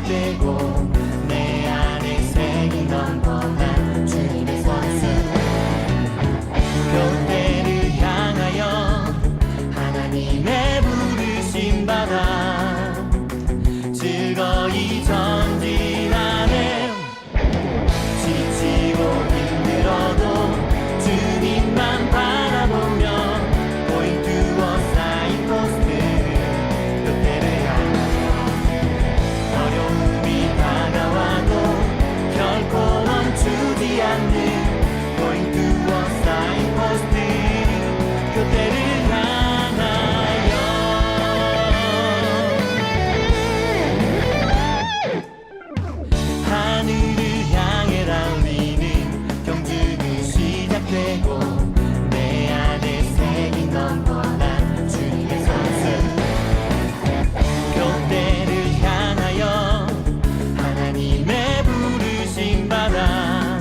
시작되고 내 안에 새긴 영원한 주님의 선수. 교대를 향하여 하나님의 부르심 받아 즐거이 전진하네. 지치고 힘들어도 주님만 바라보며 Going to a signpost. 교대를 향하여 어려움이 다가와도 결코 멈추지 않는 Going to a signpost. 교대를 하늘을 향해 달리는 경주는 시작되고 내 안에 새긴 영원한 주님의 선수. 교대를 향하여 하나님의 부르심 받아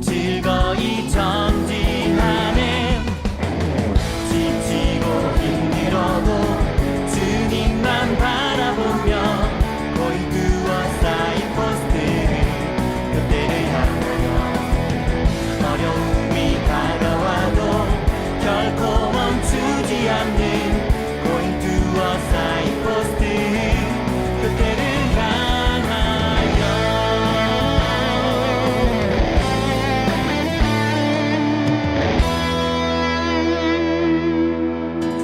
즐거이 전진하네. 지치고 힘들어도 주님만 바라보며 Going to a signpost. 교대를 향하여 어려움이 다가와도 결코 멈추지 않는 Going to a signpost. 교대를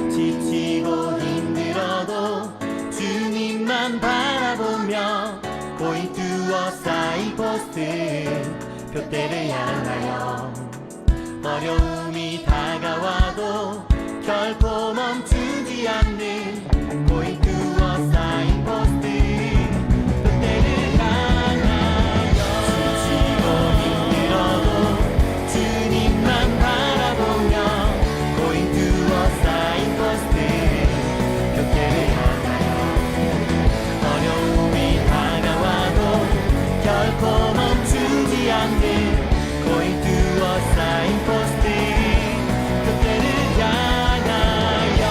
지치고 힘들어도 주님만 바라보며 Going to a signpost. 교대를 향하여 어려움이 다가와도 결코 멈추지 않는 Going to a signpost. 교대를 향하여 지치고 힘들어도 주님만 바라보며 Going to a signpost. 교대를 향하여 어려움이 다가와도 결코 멈추지 않는 Going to a signpost. 교대를 향하여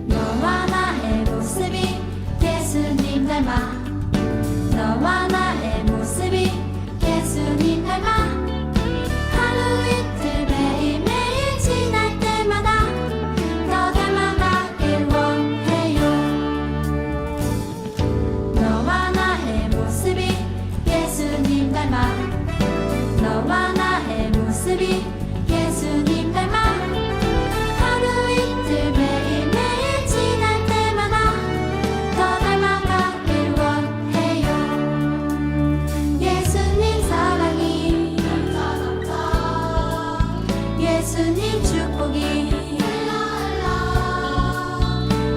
너와 나의 모습이 예수님 닮아. 너와 나의 모습이 예수님 닮아. 하루 이틀 매일매일 지날 때마다 더 닮아가길 원해요. 너와 나의 모습이 예수님 닮아. 너와 나의 모습이 예수님 닮아. 하루 이틀 매일매일 지날 때마다 더 닮아가길 원해요. 예수님 사랑이 예수님 축복이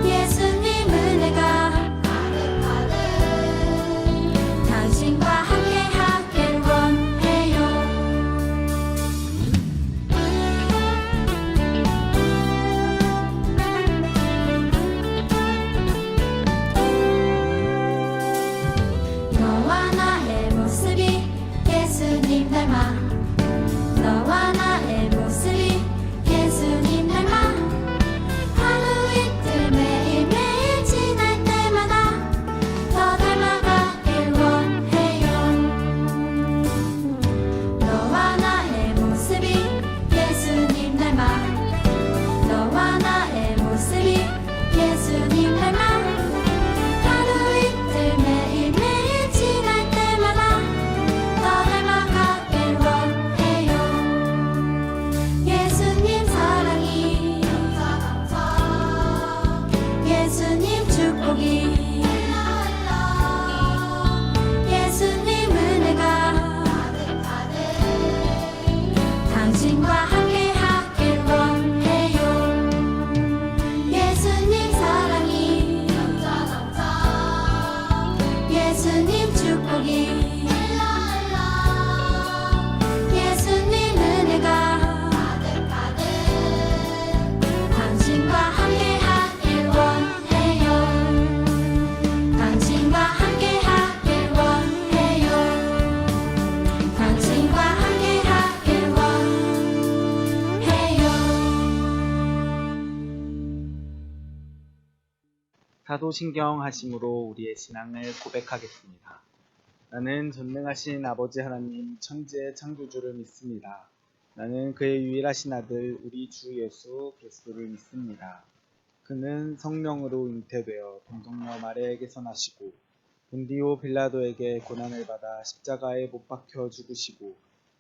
예수님 은혜가 당신과 함께 하길 원해요. 너와 나의 모습이 예수님 닮아. 너와 나의 모습이 예수님 닮아. 하루 이틀 매일매일 지날 때마다 더 닮아가길 원해요. 너와 나의 모습이 예수님 닮아. 너와 나의 모습이 예수님 닮아. 하루 이틀 매일매일 지날 때마다 더 닮아가길 원해요. 예수님 사랑이 예수님 축복이 예수님 은혜가 당신과 함께 하길 원해요. 예수님 사랑이 예수님 축복이 예수님 사도신경 하심으로 우리의 신앙을 고백하겠습니다. 나는 전능하신 아버지 하나님 천지의 창조주를 믿습니다. 나는 그의 유일하신 아들 우리 주 예수 그리스도를 믿습니다. 그는 성령으로 잉태되어 동정녀 마리아에게서 나시고 본디오 빌라도에게 고난을 받아 십자가에 못 박혀 죽으시고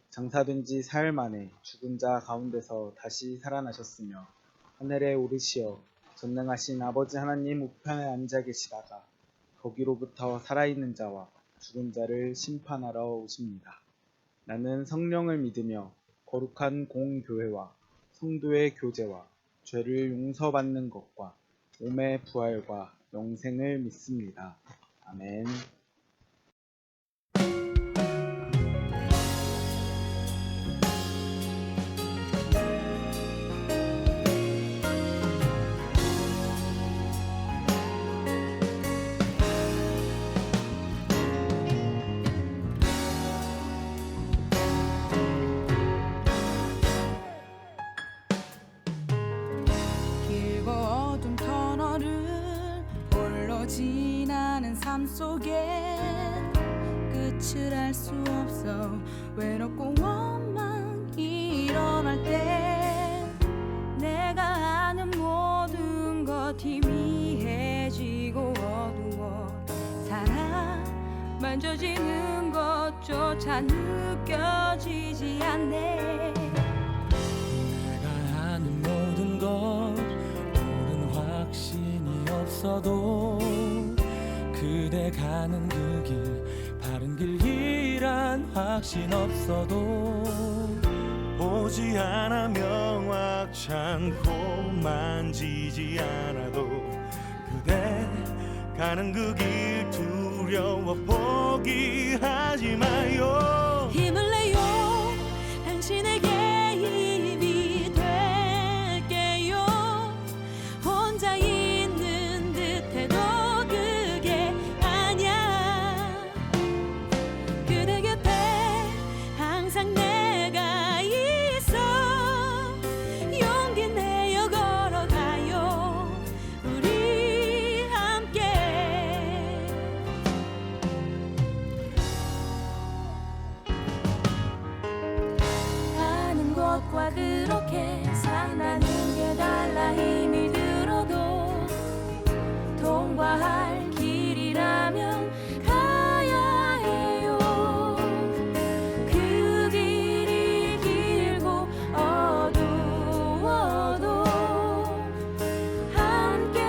장사된 지 사흘 만에 죽은 자 가운데서 다시 살아나셨으며 하늘에 오르시어 전능하신 아버지 하나님 우편에 앉아 계시다가 거기로부터 살아있는 자와 죽은 자를 심판하러 오십니다. 나는 성령을 믿으며 거룩한 공교회와 성도의 교제와 죄를 용서받는 것과 몸의 부활과 영생을 믿습니다. 아멘. 길고 어두운 터널을 홀로 지나는 삶 속엔 끝을 알 수 없어 외롭고 원망이 일어날 때 내가 아는 모든 것 희미해지고 어두워 사랑 만져지는 것조차 느껴지지 않네. 내가 아는 모든 것 옳은 확신이 없어도 그대 가는 그 길 바른 길이란 확신 없어도 보지 않아 명확치 않고 만지지 않아도 그대 가는 그 길 두려워 포기하지 마요. 힘을 내요 당신에게 힘이 될게요. 혼자 있는 듯해도 그게 아냐. 그대 곁에 항상 내가 있어 용기 내어 걸어가요. 우리 함께 아는 것과 그렇게 산다는 게 달라. 힘이 들어도 통과할 길이라면 가야 해요. 그 길이 길고 어두워도 함께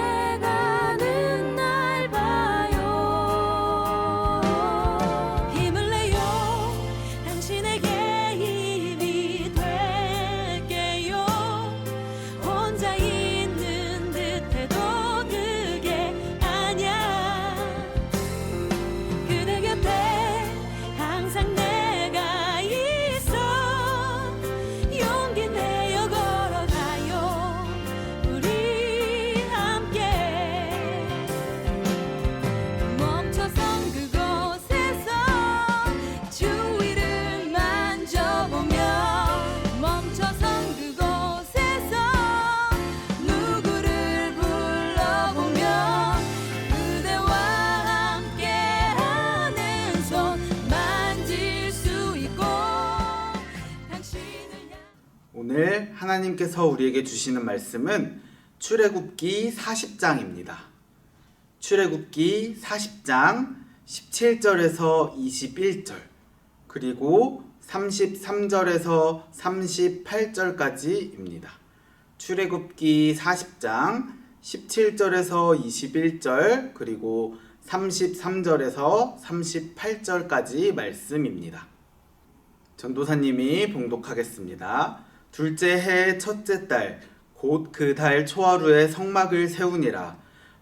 가는 날 봐요. 힘을 내요 당신에게 힘이 될게요. 혼자 있는 듯해도 그게 아냐. 그대 곁에 항상 내가 있어 용기 내어 걸어가요. 우리 함께 멈춰선 그곳에서 주위를 만져보며 멈춰선 그곳에서 누구를 불러보며 그대와 함께하는 손 만질 수 있고 당신을 오늘 하나님께서 우리에게 주시는 말씀은 출애굽기 40장입니다. 출애굽기 40장 17절에서 21절 그리고 33절에서 38절까지입니다. 출애굽기 40장 17절에서 21절 그리고 33절에서 38절까지 말씀입니다. 전도사님이 봉독하겠습니다. 둘째 해 첫째 달 곧 그 달 초하루에 성막을 세우니라.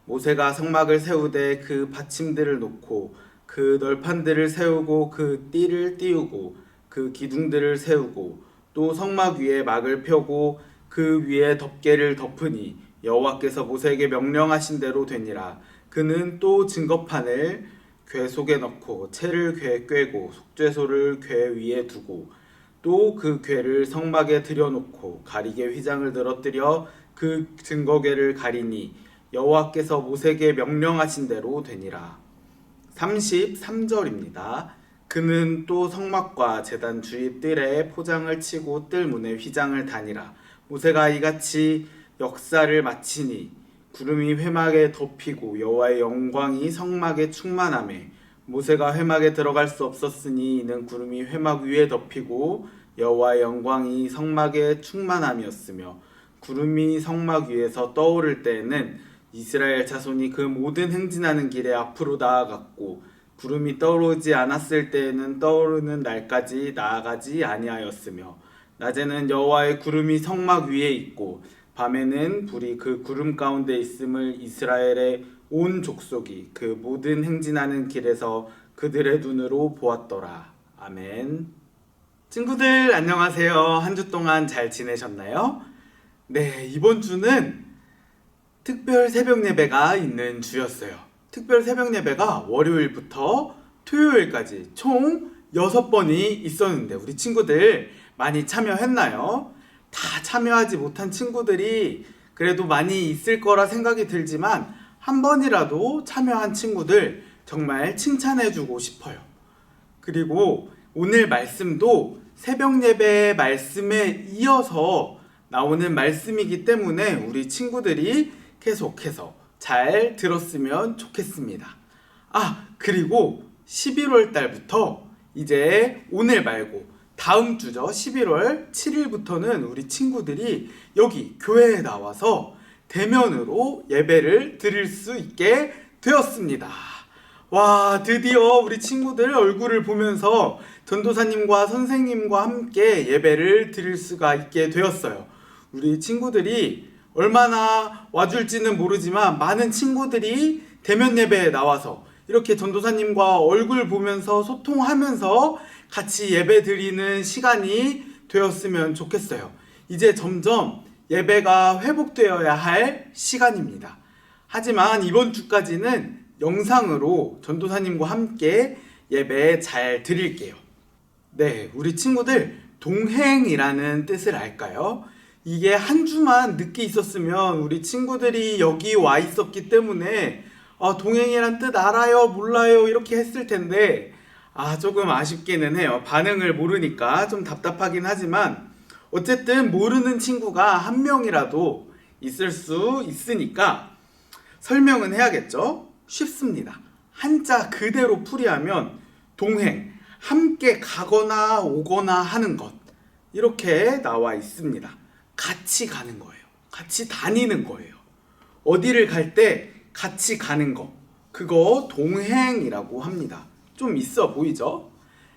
모세가 성막을 세우되 그 받침들을 놓고 그 널판들을 세우고 그 띠를 띄우고 그 기둥들을 세우고 또 성막 위에 막을 펴고 그 위에 덮개를 덮으니 여호와께서 모세에게 명령하신 대로 되니라. 그는 또 증거판을 궤 속에 넣고 채를 궤에 꿰고 속죄소를 궤 위에 두고 또 그 궤를 성막에 들여놓고 가리개 휘장을 늘어뜨려 그 증거궤를 가리니 여호와께서 모세에게 명령하신 대로 되니라. 33절입니다. 그는 또 성막과 제단 주위 뜰에 포장을 치고 뜰 문에 휘장을 다니라. 모세가 이같이 역사를 마치니 구름이 회막에 덮이고 여호와의 영광이 성막에 충만하매 모세가 회막에 들어갈 수 없었으니 이는 구름이 회막 위에 덮이고 여호와의 영광이 성막에 충만함이었으며 구름이 성막 위에서 떠오를 때에는 이스라엘 자손이 그 모든 행진하는 길에 앞으로 나아갔고 구름이 떠오르지 않았을 때에는 떠오르는 날까지 나아가지 아니하였으며 낮에는 여호와의 구름이 성막 위에 있고 밤에는 불이 그 구름 가운데 있음을 이스라엘의 온 족속이 그 모든 행진하는 길에서 그들의 눈으로 보았더라. 아멘. 친구들 안녕하세요. 한 주 동안 잘 지내셨나요? 네, 이번 주는 특별 새벽 예배가 있는 주였어요. 특별 새벽 예배가 월요일부터 토요일까지 총 6번이 있었는데 우리 친구들 많이 참여했나요? 다 참여하지 못한 친구들이 그래도 많이 있을 거라 생각이 들지만 한 번이라도 참여한 친구들 정말 칭찬해주고 싶어요. 그리고 오늘 말씀도 새벽 예배 말씀에 이어서 나오는 말씀이기 때문에 우리 친구들이 계속해서 잘 들었으면 좋겠습니다. 그리고 11월 달부터 이제 오늘 말고 다음 주죠. 11월 7일부터는 우리 친구들이 여기 교회에 나와서 대면으로 예배를 드릴 수 있게 되었습니다. 와, 드디어 우리 친구들 얼굴을 보면서 전도사님과 선생님과 함께 예배를 드릴 수가 있게 되었어요. 우리 친구들이 얼마나 와줄지는 모르지만 많은 친구들이 대면 예배에 나와서 이렇게 전도사님과 얼굴 보면서 소통하면서 같이 예배 드리는 시간이 되었으면 좋겠어요. 이제 점점 예배가 회복되어야 할 시간입니다. 하지만 이번 주까지는 영상으로 전도사님과 함께 예배 잘 드릴게요. 네, 우리 친구들 동행이라는 뜻을 알까요? 이게 한 주만 늦게 있었으면 우리 친구들이 여기 와 있었기 때문에 동행이란 뜻 알아요? 몰라요? 이렇게 했을 텐데 조금 아쉽기는 해요. 반응을 모르니까 좀 답답하긴 하지만 어쨌든 모르는 친구가 한 명이라도 있을 수 있으니까 설명은 해야겠죠? 쉽습니다. 한자 그대로 풀이하면 동행, 함께 가거나 오거나 하는 것 이렇게 나와 있습니다. 같이 가는 거예요. 같이 다니는 거예요. 어디를 갈 때 같이 가는 거 그거 동행이라고 합니다. 좀 있어 보이죠?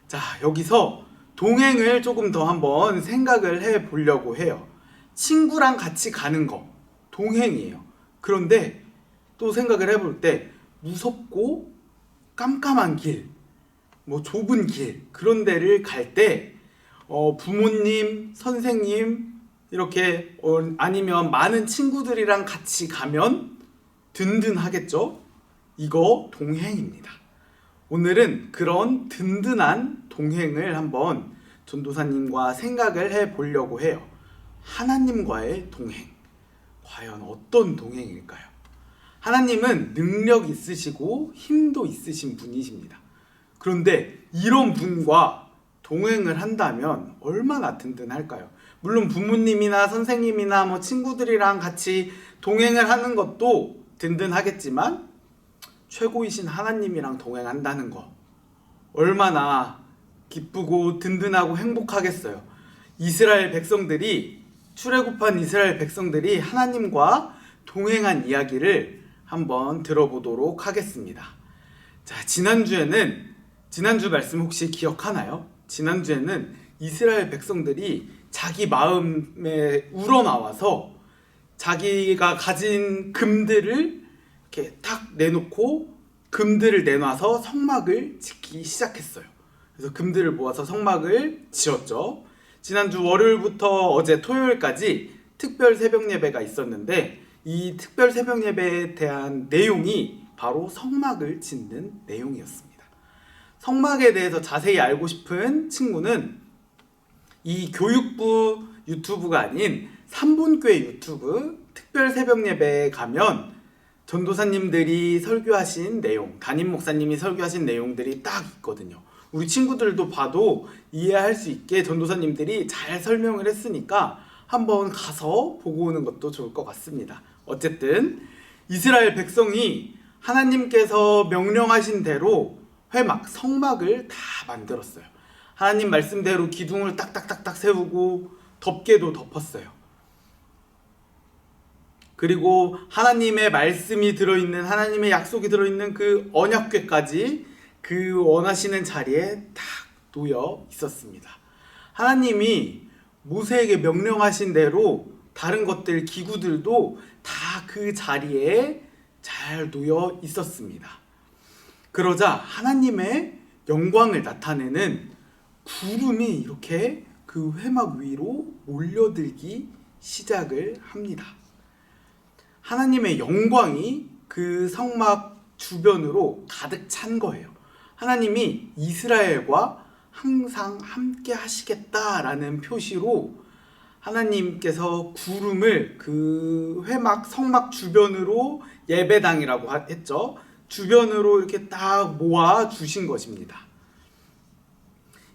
자, 여기서 동행을 조금 더 한번 생각을 해 보려고 해요. 친구랑 같이 가는 거 동행이에요. 그런데 또 생각을 해볼 때 무섭고 깜깜한 길, 좁은 길 그런 데를 갈 때 부모님, 선생님 이렇게 아니면 많은 친구들이랑 같이 가면 든든하겠죠? 이거 동행입니다. 오늘은 그런 든든한 동행을 한번 전도사님과 생각을 해 보려고 해요. 하나님과의 동행. 과연 어떤 동행일까요? 하나님은 능력 있으시고 힘도 있으신 분이십니다. 그런데 이런 분과 동행을 한다면 얼마나 든든할까요? 물론 부모님이나 선생님이나 친구들이랑 같이 동행을 하는 것도 든든하겠지만 최고이신 하나님이랑 동행한다는 거 얼마나 기쁘고 든든하고 행복하겠어요. 이스라엘 백성들이 출애굽한 이스라엘 백성들이 하나님과 동행한 이야기를 한번 들어보도록 하겠습니다. 자, 지난주 말씀 혹시 기억하나요? 지난주에는 이스라엘 백성들이 자기 마음에 우러나와서 자기가 가진 금들을 이렇게 탁 내놓고 금들을 내놔서 성막을 짓기 시작했어요. 그래서 금들을 모아서 성막을 지었죠. 지난주 월요일부터 어제 토요일까지 특별 새벽 예배가 있었는데 이 특별 새벽 예배에 대한 내용이 바로 성막을 짓는 내용이었습니다. 성막에 대해서 자세히 알고 싶은 친구는 이 교육부 유튜브가 아닌 삼본교회 유튜브 특별 새벽 예배에 가면 전도사님들이 설교하신 내용, 담임 목사님이 설교하신 내용들이 딱 있거든요. 우리 친구들도 봐도 이해할 수 있게 전도사님들이 잘 설명을 했으니까 한번 가서 보고 오는 것도 좋을 것 같습니다. 어쨌든 이스라엘 백성이 하나님께서 명령하신 대로 회막, 성막을 다 만들었어요. 하나님 말씀대로 기둥을 딱딱딱딱 세우고 덮개도 덮었어요. 그리고 하나님의 말씀이 들어있는, 하나님의 약속이 들어있는 그 언약궤까지 그 원하시는 자리에 딱 놓여 있었습니다. 하나님이 모세에게 명령하신 대로 다른 것들, 기구들도 다 그 자리에 잘 놓여 있었습니다. 그러자 하나님의 영광을 나타내는 구름이 이렇게 그 회막 위로 몰려들기 시작을 합니다. 하나님의 영광이 그 성막 주변으로 가득 찬 거예요. 하나님이 이스라엘과 항상 함께 하시겠다라는 표시로 하나님께서 구름을 그 회막, 성막 주변으로, 예배당이라고 했죠. 주변으로 이렇게 딱 모아 주신 것입니다.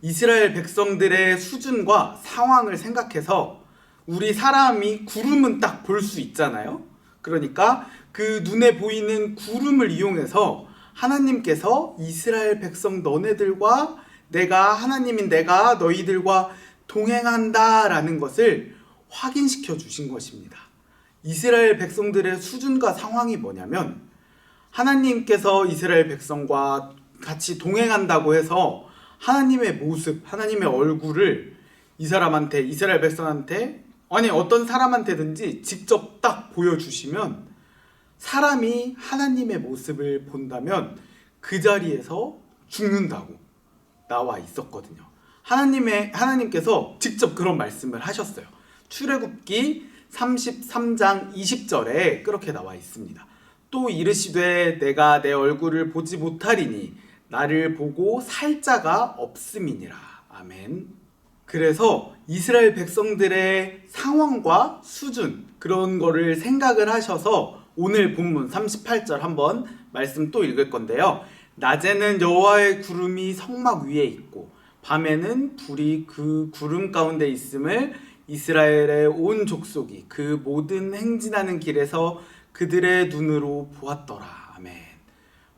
이스라엘 백성들의 수준과 상황을 생각해서 우리 사람이 구름은 딱 볼 수 있잖아요. 그러니까 그 눈에 보이는 구름을 이용해서 하나님께서 이스라엘 백성 너네들과 내가, 하나님인 내가 너희들과 동행한다라는 것을 확인시켜 주신 것입니다. 이스라엘 백성들의 수준과 상황이 뭐냐면 하나님께서 이스라엘 백성과 같이 동행한다고 해서 하나님의 모습, 하나님의 얼굴을 이 사람한테, 이스라엘 백성한테, 아니 어떤 사람한테든지 직접 딱 보여주시면 사람이 하나님의 모습을 본다면 그 자리에서 죽는다고 나와 있었거든요. 하나님께서 직접 그런 말씀을 하셨어요. 출애굽기 33장 20절에 그렇게 나와 있습니다. 또 이르시되 내가 내 얼굴을 보지 못하리니 나를 보고 살 자가 없음이니라. 아멘. 그래서 이스라엘 백성들의 상황과 수준, 그런 거를 생각을 하셔서 오늘 본문 38절 한번 말씀 또 읽을 건데요. 낮에는 여호와의 구름이 성막 위에 있고 밤에는 불이 그 구름 가운데 있음을 이스라엘의 온 족속이 그 모든 행진하는 길에서 그들의 눈으로 보았더라. 아멘.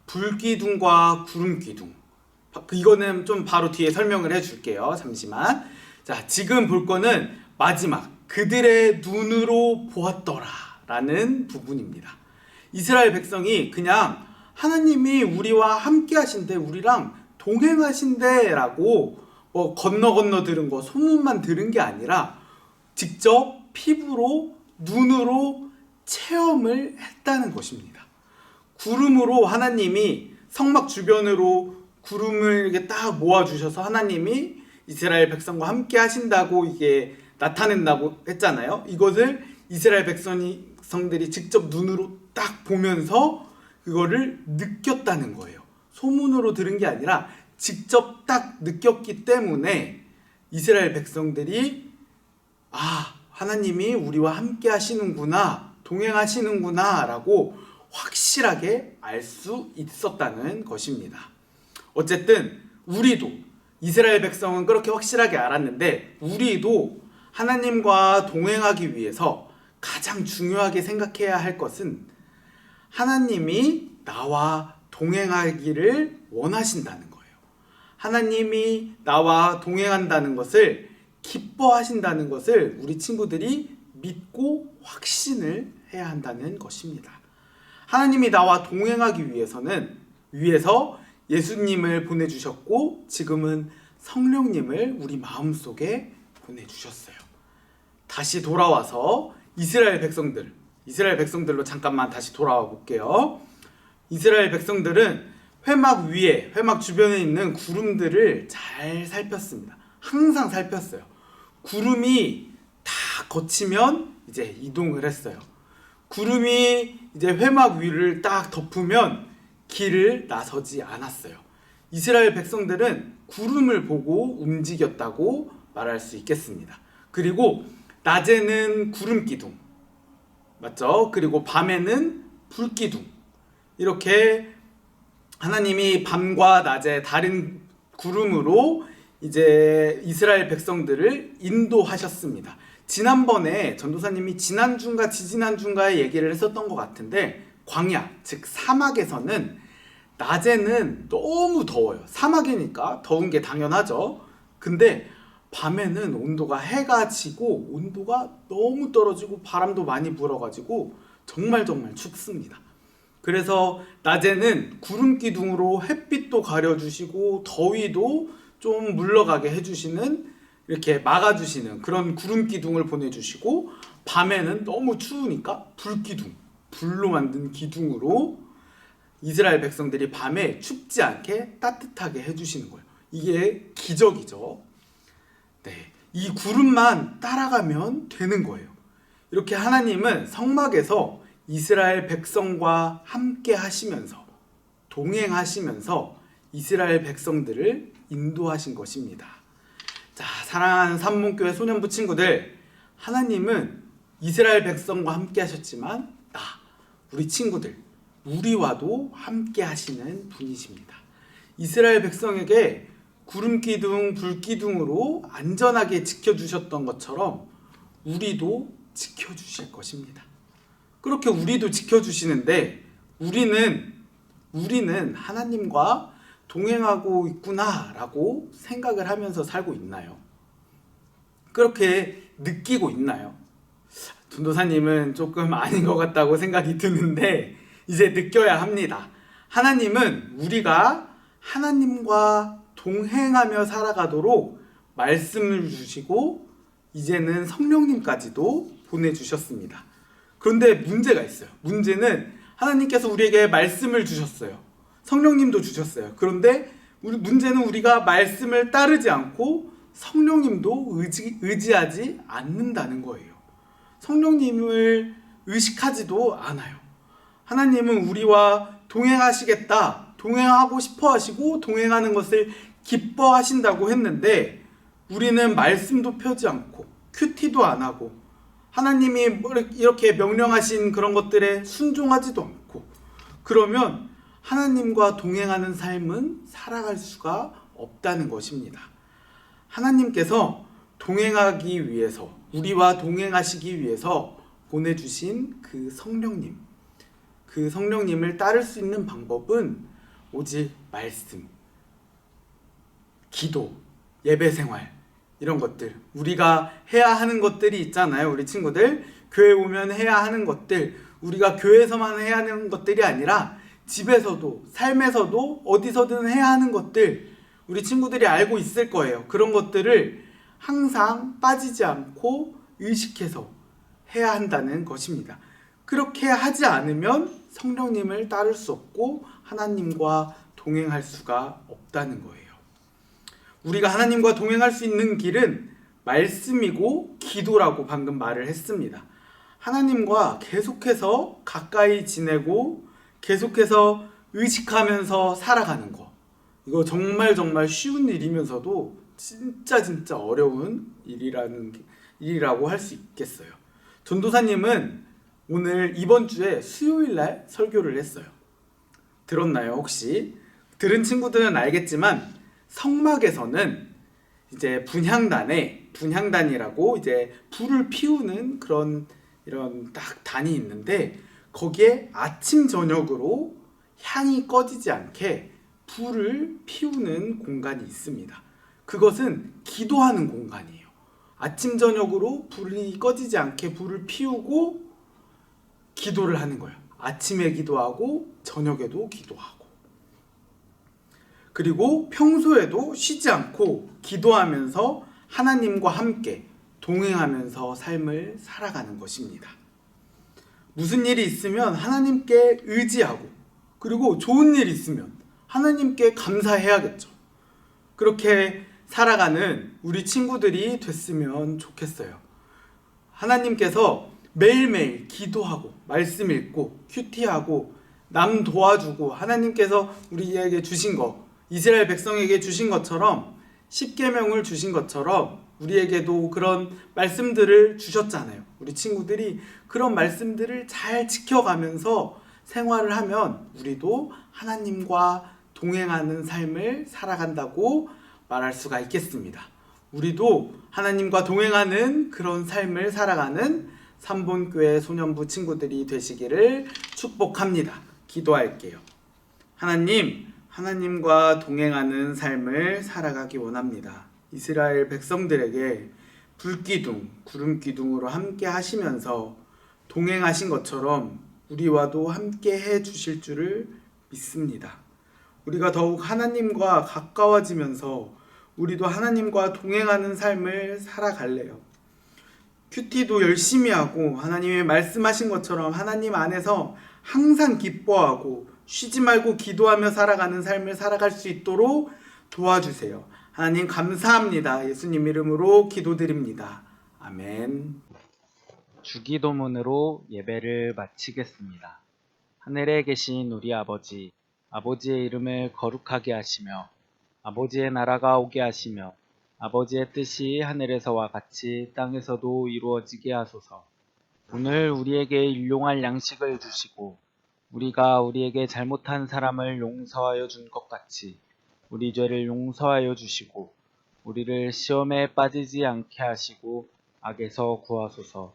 불기둥과 구름기둥. 이거는 좀 바로 뒤에 설명을 해줄게요. 잠시만. 자, 지금 볼 거는 마지막 그들의 눈으로 보았더라 라는 부분입니다. 이스라엘 백성이 그냥 하나님이 우리와 함께 하신대, 우리랑 동행하신대 라고 건너 들은 거, 소문만 들은 게 아니라 직접 피부로, 눈으로 체험을 했다는 것입니다. 구름으로 하나님이 성막 주변으로 구름을 이렇게 딱 모아주셔서 하나님이 이스라엘 백성과 함께 하신다고 이게 나타낸다고 했잖아요. 이것을 이스라엘 백성들이 직접 눈으로 딱 보면서 그거를 느꼈다는 거예요. 소문으로 들은 게 아니라 직접 딱 느꼈기 때문에 이스라엘 백성들이 하나님이 우리와 함께 하시는구나, 동행하시는구나 라고 확실하게 알 수 있었다는 것입니다. 어쨌든 우리도, 이스라엘 백성은 그렇게 확실하게 알았는데 우리도 하나님과 동행하기 위해서 가장 중요하게 생각해야 할 것은 하나님이 나와 동행하기를 원하신다는 거예요. 하나님이 나와 동행한다는 것을, 기뻐하신다는 것을 우리 친구들이 믿고 확신을 해야 한다는 것입니다. 하나님이 나와 동행하기 위해서 예수님을 보내주셨고 지금은 성령님을 우리 마음속에 보내주셨어요. 다시 돌아와서 이스라엘 백성들로 잠깐만 다시 돌아와 볼게요. 이스라엘 백성들은 회막 위에, 회막 주변에 있는 구름들을 잘 살폈습니다. 항상 살폈어요. 구름이 다 거치면 이제 이동을 했어요. 구름이 이제 회막 위를 딱 덮으면 길을 나서지 않았어요. 이스라엘 백성들은 구름을 보고 움직였다고 말할 수 있겠습니다. 그리고 낮에는 구름 기둥, 맞죠? 그리고 밤에는 불기둥, 이렇게 하나님이 밤과 낮에 다른 구름으로 이제 이스라엘 백성들을 인도하셨습니다. 지난번에 전도사님이 지난주인가 지지난주인가에 얘기를 했었던 것 같은데, 광야, 즉 사막에서는 낮에는 너무 더워요. 사막이니까 더운 게 당연하죠. 근데 밤에는 온도가, 해가 지고 온도가 너무 떨어지고 바람도 많이 불어가지고 정말 춥습니다. 그래서 낮에는 구름 기둥으로 햇빛도 가려주시고 더위도 좀 물러가게 해주시는, 이렇게 막아주시는 그런 구름 기둥을 보내주시고, 밤에는 너무 추우니까 불기둥, 불로 만든 기둥으로 이스라엘 백성들이 밤에 춥지 않게 따뜻하게 해주시는 거예요. 이게 기적이죠. 네, 이 구름만 따라가면 되는 거예요. 이렇게 하나님은 성막에서 이스라엘 백성과 함께 하시면서, 동행하시면서 이스라엘 백성들을 인도하신 것입니다. 자, 사랑하는 삼문교회 소년부 친구들, 하나님은 이스라엘 백성과 함께 하셨지만 우리 친구들, 우리와도 함께 하시는 분이십니다. 이스라엘 백성에게 구름기둥, 불기둥으로 안전하게 지켜주셨던 것처럼 우리도 지켜주실 것입니다. 그렇게 우리도 지켜주시는데, 우리는 하나님과 동행하고 있구나라고 생각을 하면서 살고 있나요? 그렇게 느끼고 있나요? 전도사님은 조금 아닌 것 같다고 생각이 드는데, 이제 느껴야 합니다. 하나님은 우리가 하나님과 동행하며 살아가도록 말씀을 주시고, 이제는 성령님까지도 보내주셨습니다. 그런데 문제가 있어요. 문제는 하나님께서 우리에게 말씀을 주셨어요. 성령님도 주셨어요. 그런데 문제는 우리가 말씀을 따르지 않고 성령님도 의지하지 않는다는 거예요. 성령님을 의식하지도 않아요. 하나님은 우리와 동행하시겠다, 동행하고 싶어 하시고 동행하는 것을 기뻐하신다고 했는데, 우리는 말씀도 펴지 않고 큐티도 안 하고 하나님이 이렇게 명령하신 그런 것들에 순종하지도 않고, 그러면 하나님과 동행하는 삶은 살아갈 수가 없다는 것입니다. 하나님께서 동행하기 위해서, 우리와 동행하시기 위해서 보내주신 그 성령님, 그 성령님을 따를 수 있는 방법은 오직 말씀, 기도, 예배생활, 이런 것들, 우리가 해야 하는 것들이 있잖아요. 우리 친구들, 교회 오면 해야 하는 것들, 우리가 교회에서만 해야 하는 것들이 아니라 집에서도, 삶에서도, 어디서든 해야 하는 것들, 우리 친구들이 알고 있을 거예요. 그런 것들을 항상 빠지지 않고 의식해서 해야 한다는 것입니다. 그렇게 하지 않으면 성령님을 따를 수 없고 하나님과 동행할 수가 없다는 거예요. 우리가 하나님과 동행할 수 있는 길은 말씀이고 기도라고 방금 말을 했습니다. 하나님과 계속해서 가까이 지내고 계속해서 의식하면서 살아가는 거, 이거 정말 쉬운 일이면서도 진짜 어려운 일이라고 할 수 있겠어요. 전도사님은 오늘 이번 주에 수요일날 설교를 했어요. 들었나요 혹시? 들은 친구들은 알겠지만 성막에서는 이제 분향단이라고 이제 불을 피우는 이런 딱 단이 있는데, 거기에 아침 저녁으로 향이 꺼지지 않게 불을 피우는 공간이 있습니다. 그것은 기도하는 공간이에요. 아침 저녁으로 불이 꺼지지 않게 불을 피우고 기도를 하는 거예요. 아침에 기도하고 저녁에도 기도하고, 그리고 평소에도 쉬지 않고 기도하면서 하나님과 함께 동행하면서 삶을 살아가는 것입니다. 무슨 일이 있으면 하나님께 의지하고, 그리고 좋은 일이 있으면 하나님께 감사해야겠죠. 그렇게 살아가는 우리 친구들이 됐으면 좋겠어요. 하나님께서 매일매일 기도하고 말씀 읽고 큐티하고 남 도와주고, 하나님께서 우리에게 주신 거, 이스라엘 백성에게 주신 것처럼, 십계명을 주신 것처럼 우리에게도 그런 말씀들을 주셨잖아요. 우리 친구들이 그런 말씀들을 잘 지켜가면서 생활을 하면 우리도 하나님과 동행하는 삶을 살아간다고 말할 수가 있겠습니다. 우리도 하나님과 동행하는 그런 삶을 살아가는 삼본교회 소년부 친구들이 되시기를 축복합니다. 기도할게요. 하나님과 동행하는 삶을 살아가기 원합니다. 이스라엘 백성들에게 불기둥, 구름기둥으로 함께 하시면서 동행하신 것처럼 우리와도 함께 해 주실 줄을 믿습니다. 우리가 더욱 하나님과 가까워지면서 우리도 하나님과 동행하는 삶을 살아갈래요. 큐티도 열심히 하고 하나님이 말씀하신 것처럼 하나님 안에서 항상 기뻐하고 쉬지 말고 기도하며 살아가는 삶을 살아갈 수 있도록 도와주세요. 하나님 감사합니다. 예수님 이름으로 기도드립니다. 아멘. 주기도문으로 예배를 마치겠습니다. 하늘에 계신 우리 아버지, 아버지의 이름을 거룩하게 하시며 아버지의 나라가 오게 하시며 아버지의 뜻이 하늘에서와 같이 땅에서도 이루어지게 하소서. 오늘 우리에게 일용할 양식을 주시고 우리가 우리에게 잘못한 사람을 용서하여 준 것 같이 우리 죄를 용서하여 주시고 우리를 시험에 빠지지 않게 하시고 악에서 구하소서.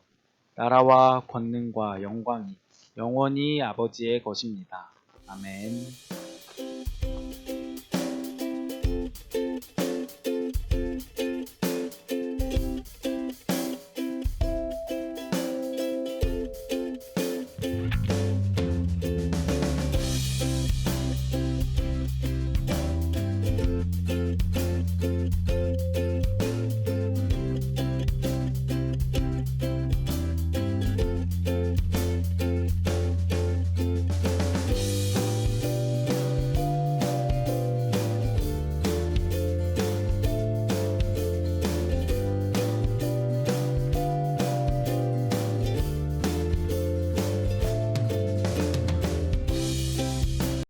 나라와 권능과 영광이 영원히 아버지의 것입니다. 아멘.